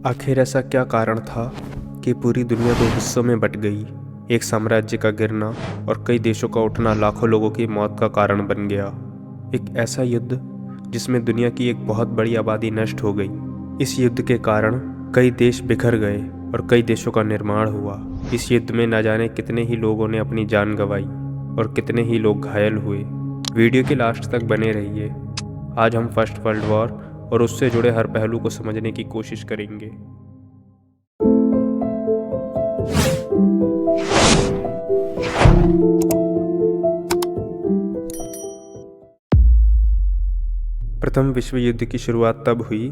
आखिर ऐसा क्या कारण था कि पूरी दुनिया दो हिस्सों में बट गई। एक साम्राज्य का गिरना और कई देशों का उठना लाखों लोगों की मौत का कारण बन गया। एक ऐसा युद्ध जिसमें दुनिया की एक बहुत बड़ी आबादी नष्ट हो गई। इस युद्ध के कारण कई देश बिखर गए और कई देशों का निर्माण हुआ। इस युद्ध में न जाने कितने ही लोगों ने अपनी जान गंवाई और कितने ही लोग घायल हुए। वीडियो के लास्ट तक बने रहिए। आज हम फर्स्ट वर्ल्ड वॉर और उससे जुड़े हर पहलू को समझने की कोशिश करेंगे। प्रथम विश्व युद्ध की शुरुआत तब हुई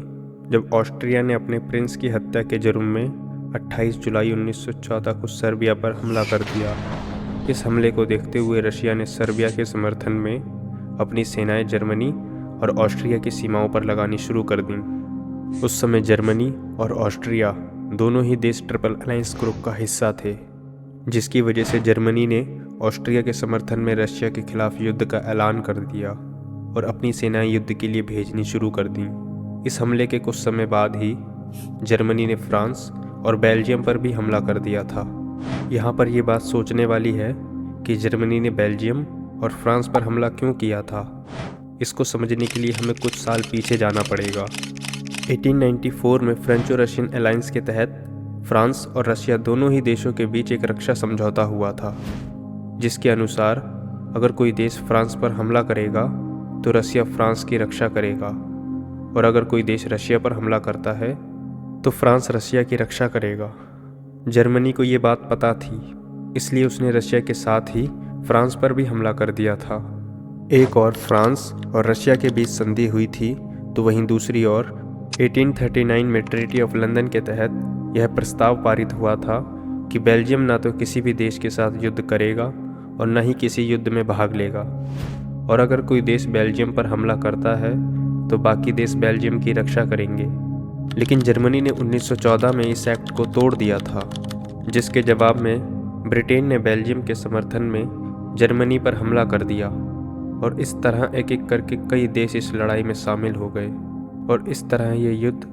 जब ऑस्ट्रिया ने अपने प्रिंस की हत्या के जुर्म में 28 जुलाई 1914 को सर्बिया पर हमला कर दिया। इस हमले को देखते हुए रशिया ने सर्बिया के समर्थन में अपनी सेनाएं जर्मनी और ऑस्ट्रिया की सीमाओं पर लगानी शुरू कर दीं। उस समय जर्मनी और ऑस्ट्रिया दोनों ही देश ट्रिपल अलायंस ग्रुप का हिस्सा थे, जिसकी वजह से जर्मनी ने ऑस्ट्रिया के समर्थन में रशिया के खिलाफ युद्ध का ऐलान कर दिया और अपनी सेनाएं युद्ध के लिए भेजनी शुरू कर दीं। इस हमले के कुछ समय बाद ही जर्मनी ने फ्रांस और बेल्जियम पर भी हमला कर दिया था। यहाँ पर यह बात सोचने वाली है कि जर्मनी ने बेल्जियम और फ्रांस पर हमला क्यों किया था। इसको समझने के लिए हमें कुछ साल पीछे जाना पड़ेगा। 1894 में फ्रेंच और रशियन अलायंस के तहत फ्रांस और रशिया दोनों ही देशों के बीच एक रक्षा समझौता हुआ था, जिसके अनुसार अगर कोई देश फ्रांस पर हमला करेगा तो रशिया फ्रांस की रक्षा करेगा, और अगर कोई देश रशिया पर हमला करता है तो फ्रांस रशिया की रक्षा करेगा। जर्मनी को ये बात पता थी, इसलिए उसने रशिया के साथ ही फ्रांस पर भी हमला कर दिया था। एक और फ्रांस और रशिया के बीच संधि हुई थी, तो वहीं दूसरी ओर 1839 में ट्रीटी ऑफ लंदन के तहत यह प्रस्ताव पारित हुआ था कि बेल्जियम ना तो किसी भी देश के साथ युद्ध करेगा और न ही किसी युद्ध में भाग लेगा, और अगर कोई देश बेल्जियम पर हमला करता है तो बाकी देश बेल्जियम की रक्षा करेंगे। लेकिन जर्मनी ने 1914 में इस एक्ट को तोड़ दिया था, जिसके जवाब में ब्रिटेन ने बेल्जियम के समर्थन में जर्मनी पर हमला कर दिया, और इस तरह एक एक करके कई देश इस लड़ाई में शामिल हो गए, और इस तरह ये युद्ध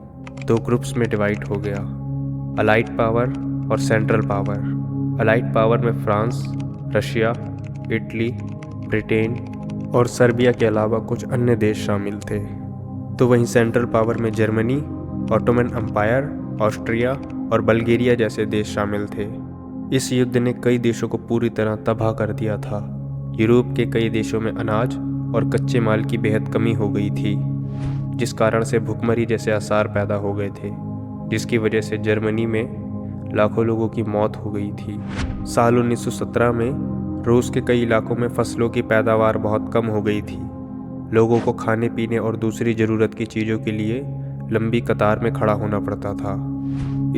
दो ग्रुप्स में डिवाइड हो गया, अलाइड पावर और सेंट्रल पावर। अलाइड पावर में फ्रांस, रशिया, इटली, ब्रिटेन और सर्बिया के अलावा कुछ अन्य देश शामिल थे। तो वहीं सेंट्रल पावर में जर्मनी, ऑटोमन एम्पायर, ऑस्ट्रिया और बल्गेरिया जैसे देश शामिल थे। इस युद्ध ने कई देशों को पूरी तरह तबाह कर दिया था। यूरोप के कई देशों में अनाज और कच्चे माल की बेहद कमी हो गई थी, जिस कारण से भुखमरी जैसे आसार पैदा हो गए थे, जिसकी वजह से जर्मनी में लाखों लोगों की मौत हो गई थी। साल 1917 में रूस के कई इलाकों में फसलों की पैदावार बहुत कम हो गई थी। लोगों को खाने पीने और दूसरी ज़रूरत की चीज़ों के लिए लंबी कतार में खड़ा होना पड़ता था।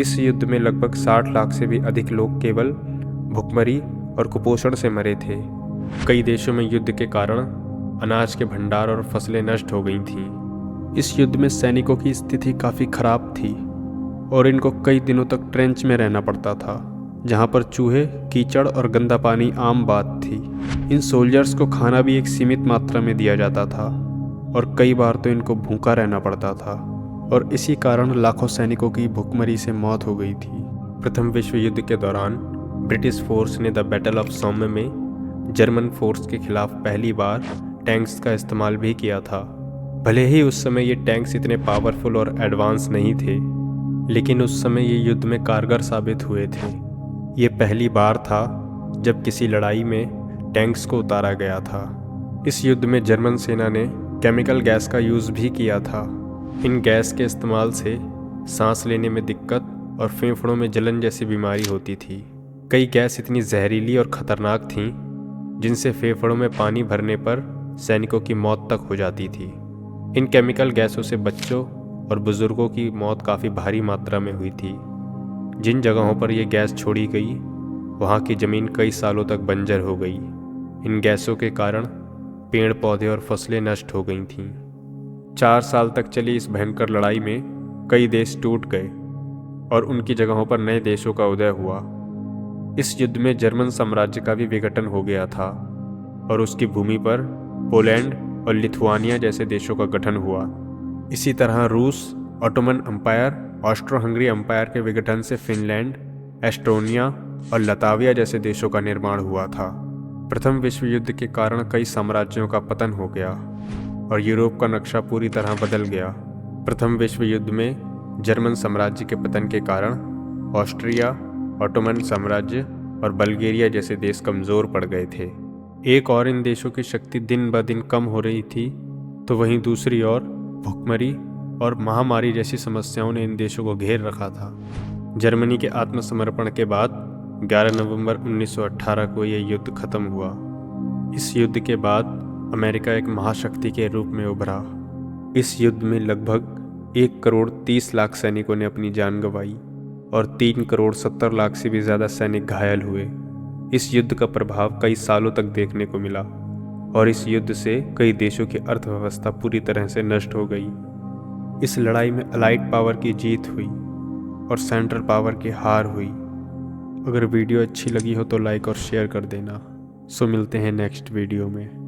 इस युद्ध में लगभग 60 लाख से भी अधिक लोग केवल भुखमरी और कुपोषण से मरे थे। कई देशों में युद्ध के कारण अनाज के भंडार और फसलें नष्ट हो गई थीं। इस युद्ध में सैनिकों की स्थिति काफ़ी खराब थी और इनको कई दिनों तक ट्रेंच में रहना पड़ता था, जहाँ पर चूहे, कीचड़ और गंदा पानी आम बात थी। इन सोल्जर्स को खाना भी एक सीमित मात्रा में दिया जाता था और कई बार तो इनको भूखा रहना पड़ता था, और इसी कारण लाखों सैनिकों की भुखमरी से मौत हो गई थी। प्रथम विश्व युद्ध के दौरान ब्रिटिश फोर्स ने द बैटल ऑफ सोmme में जर्मन फोर्स के खिलाफ पहली बार टैंक्स का इस्तेमाल भी किया था। भले ही उस समय ये टैंक्स इतने पावरफुल और एडवांस नहीं थे, लेकिन उस समय ये युद्ध में कारगर साबित हुए थे। ये पहली बार था जब किसी लड़ाई में टैंक्स को उतारा गया था। इस युद्ध में जर्मन सेना ने केमिकल गैस का यूज़ भी किया था। इन गैस के इस्तेमाल से सांस लेने में दिक्कत और फेफड़ों में जलन जैसी बीमारी होती थी। कई गैस इतनी जहरीली और ख़तरनाक थीं जिनसे फेफड़ों में पानी भरने पर सैनिकों की मौत तक हो जाती थी। इन केमिकल गैसों से बच्चों और बुज़ुर्गों की मौत काफ़ी भारी मात्रा में हुई थी। जिन जगहों पर यह गैस छोड़ी गई वहाँ की ज़मीन कई सालों तक बंजर हो गई। इन गैसों के कारण पेड़ पौधे और फसलें नष्ट हो गई थीं। 4 साल तक चली इस भयंकर लड़ाई में कई देश टूट गए और उनकी जगहों पर नए देशों का उदय हुआ। इस युद्ध में जर्मन साम्राज्य का भी विघटन हो गया था और उसकी भूमि पर पोलैंड और लिथुआनिया जैसे देशों का गठन हुआ। इसी तरह रूस, Ottoman Empire Austro Hungary Empire के विघटन से फिनलैंड, एस्टोनिया और लताविया जैसे देशों का निर्माण हुआ था। प्रथम विश्व युद्ध के कारण कई साम्राज्यों का पतन हो गया और यूरोप का नक्शा पूरी तरह बदल गया। प्रथम विश्व युद्ध में जर्मन साम्राज्य के पतन के कारण ऑस्ट्रिया, ऑटोमन साम्राज्य और बल्गेरिया जैसे देश कमज़ोर पड़ गए थे। एक और इन देशों की शक्ति दिन ब दिन कम हो रही थी, तो वहीं दूसरी ओर भुखमरी और महामारी जैसी समस्याओं ने इन देशों को घेर रखा था। जर्मनी के आत्मसमर्पण के बाद 11 नवंबर 1918 को यह युद्ध खत्म हुआ। इस युद्ध के बाद अमेरिका एक महाशक्ति के रूप में उभरा। इस युद्ध में लगभग 1 करोड़ 30 लाख सैनिकों ने अपनी जान गंवाई और 3 करोड़ 70 लाख से भी ज़्यादा सैनिक घायल हुए। इस युद्ध का प्रभाव कई सालों तक देखने को मिला और इस युद्ध से कई देशों की अर्थव्यवस्था पूरी तरह से नष्ट हो गई। इस लड़ाई में अलाइड पावर की जीत हुई और सेंट्रल पावर की हार हुई। अगर वीडियो अच्छी लगी हो तो लाइक और शेयर कर देना। सो मिलते हैं नेक्स्ट वीडियो में।